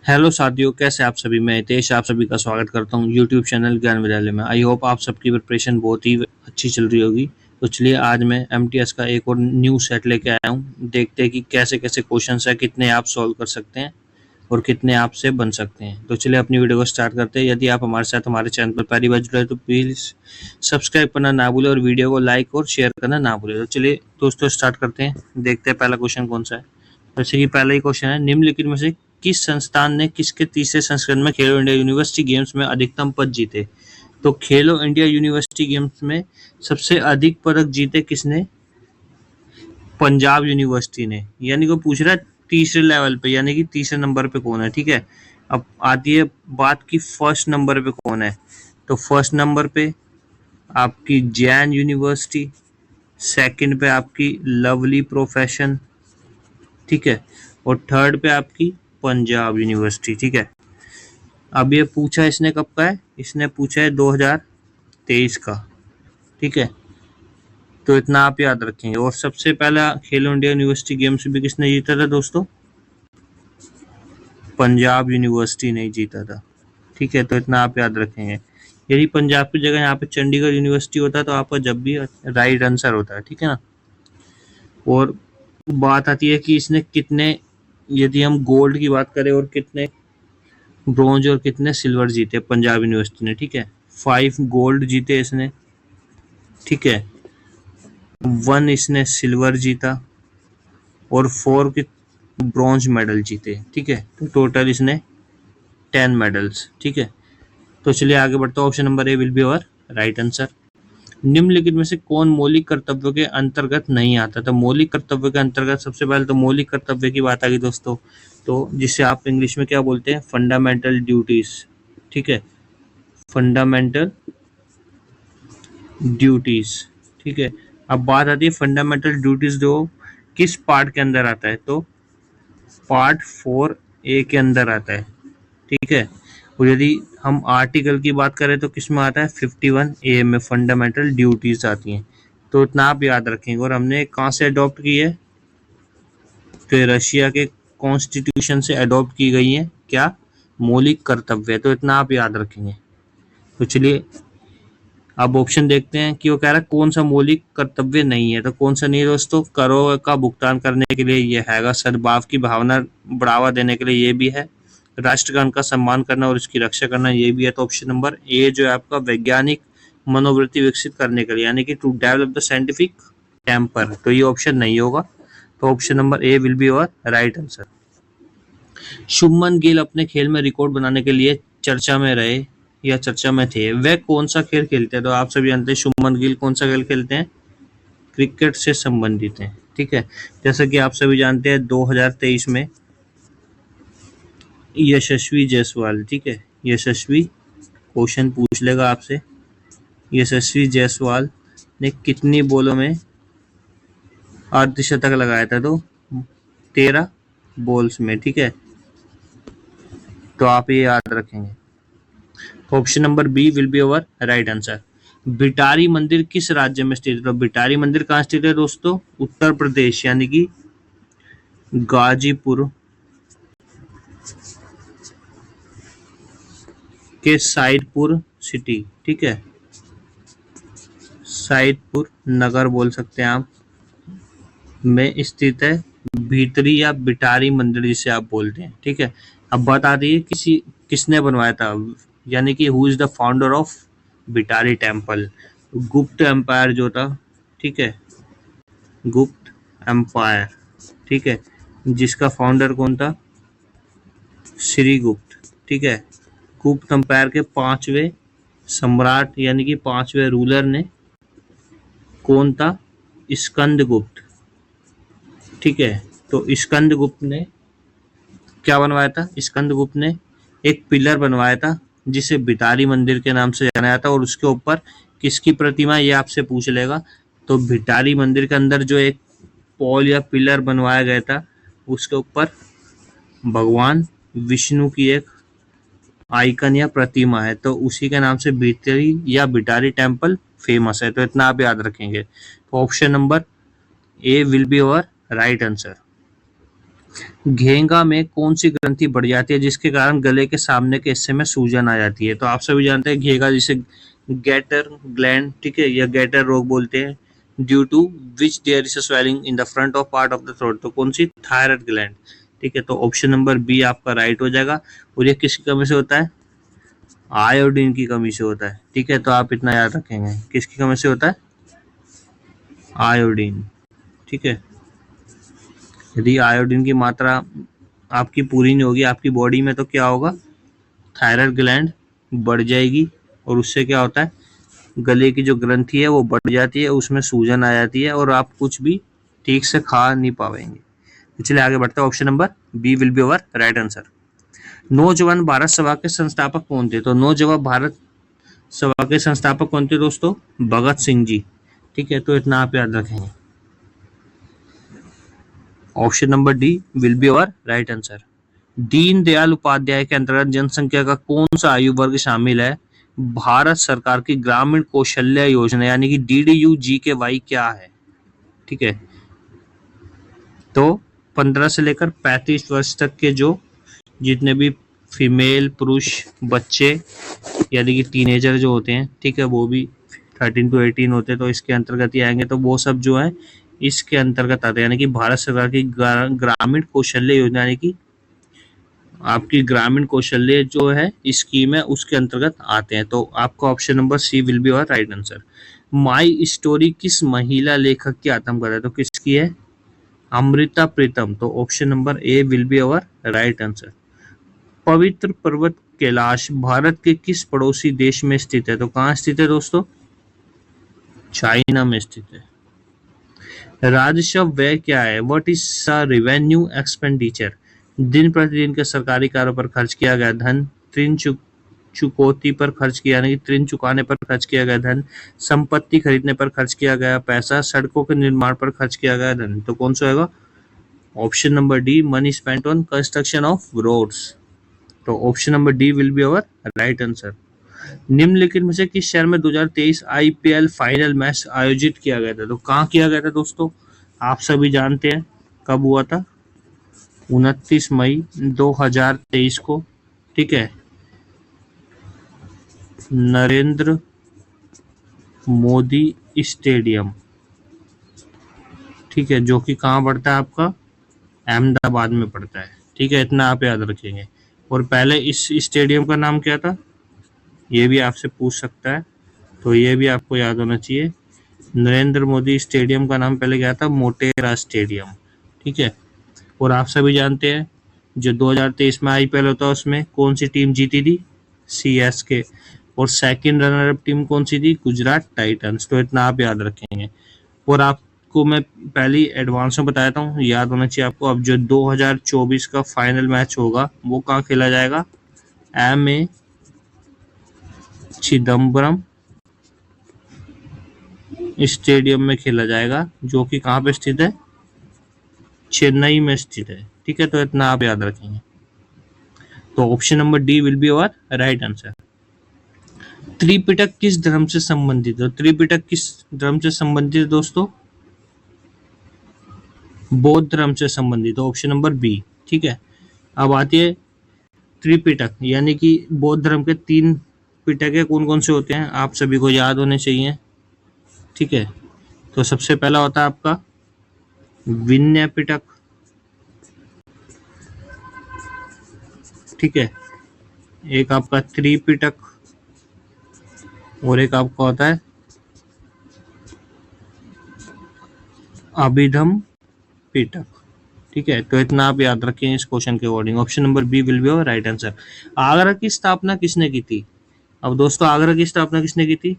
Hello साथियों, कैसे आप सभी। मैं हितेश आप सभी का स्वागत करता हूं यूट्यूब चैनल ज्ञान विद्यालय में। आई होप आप सबकी प्रिपरेशन बहुत ही अच्छी चल रही होगी। तो चलिए आज मैं एमटीएस का एक और न्यू सेट लेके आया हूं। देखते हैं कि कैसे कैसे क्वेश्चंस है, कितने आप सॉल्व कर सकते हैं और कितने आपसे बन सकते हैं। तो चलिए अपनी वीडियो को स्टार्ट करते हैं। यदि आप हमारे साथ हमारे चैनल पर पहली बार जुड़े तो प्लीज़ सब्सक्राइब करना ना भूलें और वीडियो को लाइक और शेयर करना ना भूलें। तो चलिए दोस्तों स्टार्ट करते हैं। देखते हैं पहला क्वेश्चन कौन सा है। जैसे कि पहला ही क्वेश्चन है, निम्नलिखित में से किस संस्थान ने किसके तीसरे संस्करण में खेलो इंडिया यूनिवर्सिटी गेम्स में अधिकतम पद जीते। तो खेलो इंडिया यूनिवर्सिटी गेम्स में सबसे अधिक पदक जीते किसने? पंजाब यूनिवर्सिटी ने। यानी कि पूछ रहा है तीसरे लेवल पे, यानी कि तीसरे नंबर पे कौन है। ठीक है, अब आती है बात की फर्स्ट नंबर पे कौन है। तो फर्स्ट नंबर पे आपकी जैन यूनिवर्सिटी, सेकंड पे आपकी लवली प्रोफेशन, ठीक है, और थर्ड पे आपकी पंजाब यूनिवर्सिटी। ठीक है, अब ये पूछा इसने कब का है, इसने पूछा है 2023 का। ठीक है, तो इतना आप याद रखेंगे। और सबसे पहला खेलो इंडिया यूनिवर्सिटी गेम्स भी किसने जीता था दोस्तों? पंजाब यूनिवर्सिटी ने जीता था। ठीक है, तो इतना आप याद रखेंगे। यदि पंजाब की जगह यहाँ पे चंडीगढ़ यूनिवर्सिटी होता तो आपका जब भी राइट आंसर होता है। ठीक है ना। और बात आती है कि इसने कितने, यदि हम गोल्ड की बात करें, और कितने ब्रॉन्ज और कितने सिल्वर जीते पंजाब यूनिवर्सिटी ने। ठीक है, 5 गोल्ड जीते इसने। ठीक है, 1 इसने सिल्वर जीता और 4 के ब्रॉन्ज मेडल जीते। ठीक है, तो टोटल इसने 10 मेडल्स। ठीक है, तो चलिए आगे बढ़ते हैं। Option number A will be our right answer. निम्नलिखित में से कौन मौलिक कर्तव्यों के अंतर्गत नहीं आता? तो मौलिक कर्तव्य के अंतर्गत सबसे पहले तो मौलिक कर्तव्य की बात आ गई दोस्तों, तो जिसे आप इंग्लिश में क्या बोलते हैं? Fundamental duties. ठीक है, फंडामेंटल ड्यूटीज। ठीक है, अब बात आती है फंडामेंटल ड्यूटीज जो किस पार्ट के अंदर आता है। तो पार्ट 4A के अंदर आता है। ठीक है, और यदि हम आर्टिकल की बात करें तो किस में आता है? 51A में फंडामेंटल ड्यूटीज आती हैं। तो इतना आप याद रखेंगे। और हमने कहाँ से अडॉप्ट की है? तो रशिया के कॉन्स्टिट्यूशन से अडॉप्ट की गई है। क्या? मौलिक कर्तव्य। तो इतना आप याद रखेंगे। तो चलिए अब ऑप्शन देखते हैं कि वो कह रहा है कौन सा मौलिक कर्तव्य नहीं है। तो कौन सा नहीं है दोस्तों? करों का भुगतान करने के लिए ये हैगा, सद्भाव की भावना बढ़ावा देने के लिए ये भी है, राष्ट्रगान का सम्मान करना और इसकी रक्षा करना ये भी है। तो ऑप्शन नंबर ए जो है आपका वैज्ञानिक मनोवृत्ति विकसित करने के लिए, यानी कि to develop the scientific temper, तो ये ऑप्शन नहीं होगा। तो option number A will be our right answer. Shubman Gill अपने खेल में रिकॉर्ड बनाने के लिए चर्चा में रहे या चर्चा में थे, वह कौन सा खेल खेलते हैं? तो आप सभी जानते हैं शुभमन गिल कौन सा खेल खेलते हैं? क्रिकेट से संबंधित हैं। ठीक है, जैसा कि आप सभी जानते हैं 2023 में यशस्वी जायसवाल, ठीक है, यशस्वी, क्वेश्चन पूछ लेगा आपसे, यशस्वी जायसवाल ने कितनी बॉलों में अर्धशतक लगाया था? तो 13 बॉल्स में। ठीक है, तो आप ये याद रखेंगे। Option number B will be our right answer. Bhitari मंदिर किस राज्य में स्थित है? तो बिटारी मंदिर कहाँ स्थित है दोस्तों? उत्तर प्रदेश, यानी कि गाजीपुर के सैदपुर सिटी, ठीक है, सैदपुर नगर बोल सकते हैं आप, में स्थित है। भीतरी या बिटारी मंदिर जिसे आप बोलते हैं। ठीक है, अब बता दिए किसने बनवाया था, यानी कि who is the founder of Bhitari temple. Gupta empire जो था, ठीक है, गुप्त एम्पायर, ठीक है, जिसका फाउंडर कौन था? श्री गुप्त। ठीक है, गुप्त एम्पायर के 5वें सम्राट यानी कि 5वें रूलर ने कौन था? स्कंद गुप्त। ठीक है, तो स्कंद गुप्त ने क्या बनवाया था? स्कंद गुप्त ने एक पिलर बनवाया था जिसे बिटारी मंदिर के नाम से जाना जाता, और उसके ऊपर किसकी प्रतिमा, ये आपसे पूछ लेगा। तो बिटारी मंदिर के अंदर जो एक पॉल या पिलर बनवाया गया था, उसके ऊपर भगवान विष्णु की एक आइकन या प्रतिमा है, तो उसी के नाम से बिटारी या बिटारी टेम्पल फेमस है। तो इतना आप याद रखेंगे। तो option number A will be our right answer. घेंगा में कौन सी ग्रंथि बढ़ जाती है जिसके कारण गले के सामने के हिस्से में सूजन आ जाती है? तो आप सभी जानते हैं घेंगा जिसे गैटर ग्लैंड, ठीक है, या गैटर रोग बोलते हैं, due to which there is swelling in the front of part of the throat. तो कौन सी? थायराइड ग्लैंड, ठीक है। तो ऑप्शन नंबर बी आपका राइट हो जाएगा। और ये किसकी कमी से होता है? आयोडीन की कमी से होता है, ठीक है। तो आप इतना याद रखेंगे, किसकी कमी से होता है? आयोडीन, ठीक है। यदि आयोडीन की मात्रा आपकी पूरी नहीं होगी आपकी बॉडी में तो क्या होगा? थायराइड ग्लैंड बढ़ जाएगी और उससे क्या होता है? गले की जो ग्रंथि है वो बढ़ जाती है, उसमें सूजन आ जाती है और आप कुछ भी ठीक से खा नहीं पाएंगे। तो चलिए आगे बढ़ते हैं। Option number B will be our right answer. Naujawan Bharat सभा के संस्थापक कौन थे? तो नौजवान भारत सभा के संस्थापक कौन थे दोस्तों? भगत सिंह जी, ठीक है। तो इतना आप याद रखेंगे। Option number D will be our right answer. Deen Dayal Upadhyay के अंतर्गत जनसंख्या का कौन सा आयु वर्ग शामिल है? भारत सरकार की ग्रामीण कौशल्य योजना यानी कि डीडीयू जी के वाई क्या है? ठीक है। तो 15 से लेकर 35 वर्ष तक के जो जितने भी फीमेल पुरुष बच्चे यानी कि टीनेजर जो होते हैं, ठीक है, वो भी 13 to 18 होते हैं, तो इसके अंतर्गत ही आएंगे। तो वो सब जो है इसके अंतर्गत आते हैं, यानी कि भारत सरकार की ग्रामीण कौशल्य योजना यानी कि आपकी ग्रामीण कौशल्य जो है स्कीम है उसके अंतर्गत आते हैं। तो आपका option number C will be our right answer. My Story किस महिला लेखक की आत्मकथा है? तो किसकी है? अमृता प्रीतम। तो option number A will be our right answer. पवित्र पर्वत कैलाश भारत के किस पड़ोसी देश में स्थित है? तो कहाँ स्थित है दोस्तों? चाइना में स्थित है। राजस्व व्यय क्या है? What is revenue expenditure? दिन प्रतिदिन के सरकारी कार्यों पर खर्च किया गया धन, ऋण चुकौती पर खर्च किया यानी कि ऋण चुकाने पर खर्च किया गया धन, संपत्ति खरीदने पर खर्च किया गया पैसा, सड़कों के निर्माण पर खर्च किया गया धन। तो कौन सा होगा? Option number D money spent on construction of roads. तो option number D will be our right answer. निम्नलिखित में से किस शहर में 2023 आईपीएल फाइनल मैच आयोजित किया गया था? तो कहाँ किया गया था दोस्तों? आप सभी जानते हैं कब हुआ था? 29 मई 2023 को, ठीक है, नरेंद्र मोदी स्टेडियम, ठीक है, जो कि कहाँ पड़ता है आपका? अहमदाबाद में पड़ता है, ठीक है। इतना आप याद रखेंगे। और पहले इस स्टेडियम का नाम क्या था? ये भी आपसे पूछ सकता है, तो ये भी आपको याद होना चाहिए। नरेंद्र मोदी स्टेडियम का नाम पहले क्या था? मोटेरा स्टेडियम, ठीक है। और आप सभी जानते हैं जो 2023 में आईपीएल होता है उसमें कौन सी टीम जीती थी? सीएसके। और सेकंड रनर अप टीम कौन सी थी? गुजरात टाइटंस। तो इतना आप याद रखेंगे। और आपको मैं पहले एडवांस में बताता हूँ, याद होना चाहिए आपको। अब जो 2024 का फाइनल मैच होगा वो कहाँ खेला जाएगा? एम.ए. चिदम्बरम स्टेडियम में खेला जाएगा, जो कि कहाँ पे स्थित है? चेन्नई में स्थित है, ठीक है। तो इतना आप याद रखेंगे। तो option number D will be our right answer. Tripitaka किस धर्म से संबंधित है? त्रिपिटक किस धर्म से संबंधित है दोस्तों? बौद्ध धर्म से संबंधित है, ऑप्शन नंबर बी, ठीक है। अब आती है त्रिपिटक यानी कि बौद्ध धर्म के 3 पिटक है, कौन कौन से होते हैं आप सभी को याद होने चाहिए, ठीक है। तो सबसे पहला होता है आपका विनय पिटक, ठीक है। एक आपका त्रिपिटक और एक आपका होता है अभिधम पिटक, ठीक है। तो इतना आप याद रखें इस क्वेश्चन के according. Option number B will be right answer. Agra की स्थापना किसने की थी? अब दोस्तों आगरा की स्थापना किसने की थी?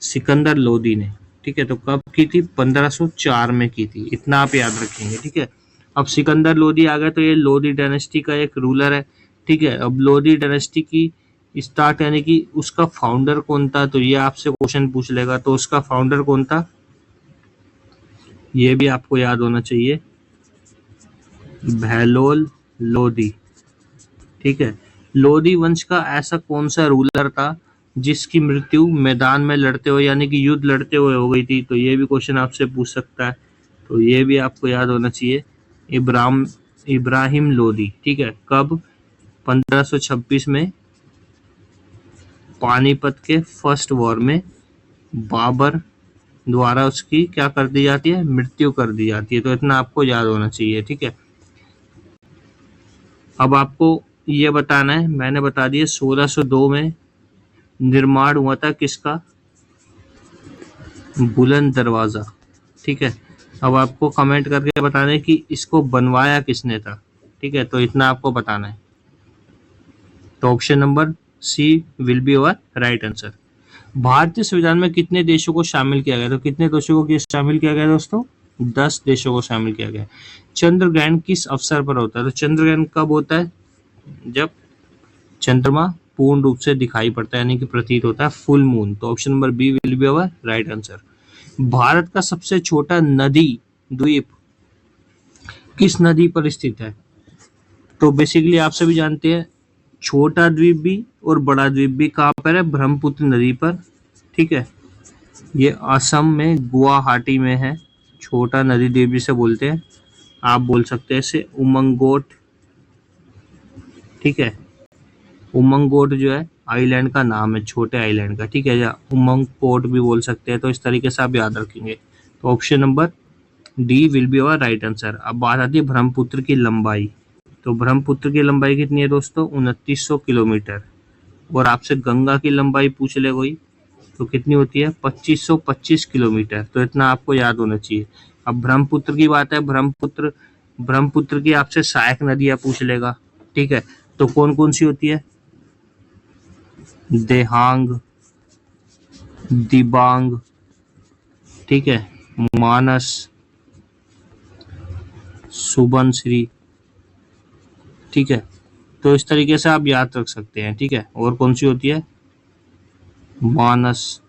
सिकंदर लोदी ने, ठीक है। तो कब की थी? 1504 में की थी, इतना आप याद रखेंगे, ठीक है। अब सिकंदर लोदी आ गया तो ये लोदी डायनेस्टी का एक रूलर है, ठीक है। अब लोदी डायनेस्टी की स्टार्ट यानी कि उसका फाउंडर कौन था? तो ये आपसे क्वेश्चन पूछ लेगा, तो उसका फाउंडर कौन था ये भी आपको याद होना चाहिए। बहलोल लोदी, ठीक है। लोदी वंश का ऐसा कौन सा रूलर था जिसकी मृत्यु मैदान में लड़ते हुए यानी कि युद्ध लड़ते हुए हो गई थी? तो ये भी क्वेश्चन आपसे पूछ सकता है, तो ये भी आपको याद होना चाहिए। इब्राहिम इब्राहिम लोदी, ठीक है। कब? 1526 में पानीपत के फर्स्ट वॉर में बाबर द्वारा उसकी क्या कर दी जाती है? मृत्यु कर दी जाती है। तो इतना आपको याद होना चाहिए, ठीक है। अब आपको ये बताना है, मैंने बता दिया 1602 में निर्माण हुआ था किसका? बुलंद दरवाजा, ठीक है। अब आपको कमेंट करके बताना है कि इसको बनवाया किसने था, ठीक है। तो इतना आपको बताना है। तो option number C will be our right answer. भारतीय संविधान में कितने देशों को शामिल किया गया? तो कितने देशों को शामिल किया गया दोस्तों? 10 देशों को शामिल किया गया। चंद्र ग्रहण किस अवसर पर होता है? तो चंद्र ग्रहण कब होता है? जब चंद्रमा पूर्ण रूप से दिखाई पड़ता है, यानी कि प्रतीत होता है, फुल मून। तो option number B will be our right answer. Bharat का सबसे छोटा नदी द्वीप किस नदी पर स्थित है? तो बेसिकली आप सभी जानते हैं छोटा द्वीप भी और बड़ा द्वीप भी कहाँ पर है? ब्रह्मपुत्र नदी पर, ठीक है। ये असम में गुवाहाटी में है। छोटा नदी द्वीप जिसे बोलते हैं, आप बोल सकते हैं इसे उमंगोट, ठीक है। उमंगोट जो है आइलैंड का नाम है, छोटे आइलैंड का, ठीक है। या उमंगकोट भी बोल सकते हैं। तो इस तरीके से आप याद रखेंगे। तो option number D will be our right answer. अब बात आती है ब्रह्मपुत्र की लंबाई। तो ब्रह्मपुत्र की लंबाई कितनी है दोस्तों? 2900 किलोमीटर। और आपसे गंगा की लंबाई पूछ ले कोई तो कितनी होती है? 2525 किलोमीटर। तो इतना आपको याद होना चाहिए। अब ब्रह्मपुत्र की बात है, ब्रह्मपुत्र की आपसे सहायक नदियां पूछ लेगा, ठीक है। तो कौन कौन सी होती है? देहांग, दिबांग, ठीक है, मानस, सुबनश्री, ठीक है। तो इस तरीके से आप याद रख सकते हैं, ठीक है। और कौन सी होती है? मानस।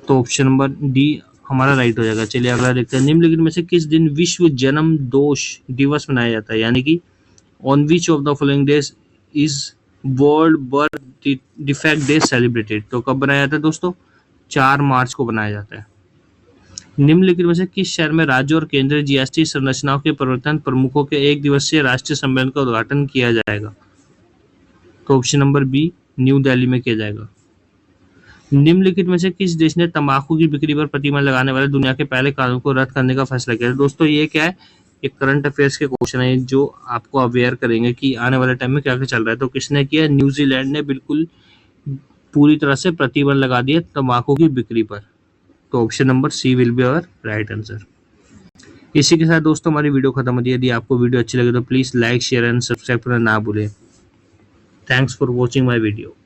तो ऑप्शन नंबर डी हमारा राइट हो जाएगा। चलिए अगला देखते हैं। निम्नलिखित में से किस दिन विश्व जन्म दोष दिवस मनाया जाता है? यानी कि on which of the following days is world birth defect day celebrated? तो कब बनाया जाता है दोस्तों? 4 मार्च को बनाया जाता है। निम्नलिखित में से किस शहर में राज्य और केंद्रीय जीएसटी संरचनाओं के परिवर्तन प्रमुखों के एक दिवसीय राष्ट्रीय सम्मेलन का उद्घाटन किया जाएगा? तो option number B New Delhi में किया जाएगा। निम्नलिखित में से किस देश ने तंबाकू की बिक्री पर प्रतिबंध लगाने वाले दुनिया के पहले कानून को रद्द करने का फैसला किया? दोस्तों ये क्या है? एक करंट अफेयर्स के क्वेश्चन है जो आपको अवेयर करेंगे कि आने वाले टाइम में क्या क्या चल रहा है। तो किसने किया? न्यूजीलैंड ने बिल्कुल पूरी तरह से प्रतिबंध लगा दिया तंबाकू की बिक्री पर। तो option number C will be our right answer. इसी के साथ दोस्तों हमारी वीडियो खत्म होती है। यदि आपको वीडियो अच्छी लगे तो please like share and subscribe करना ना भूलें। Thanks for watching my video.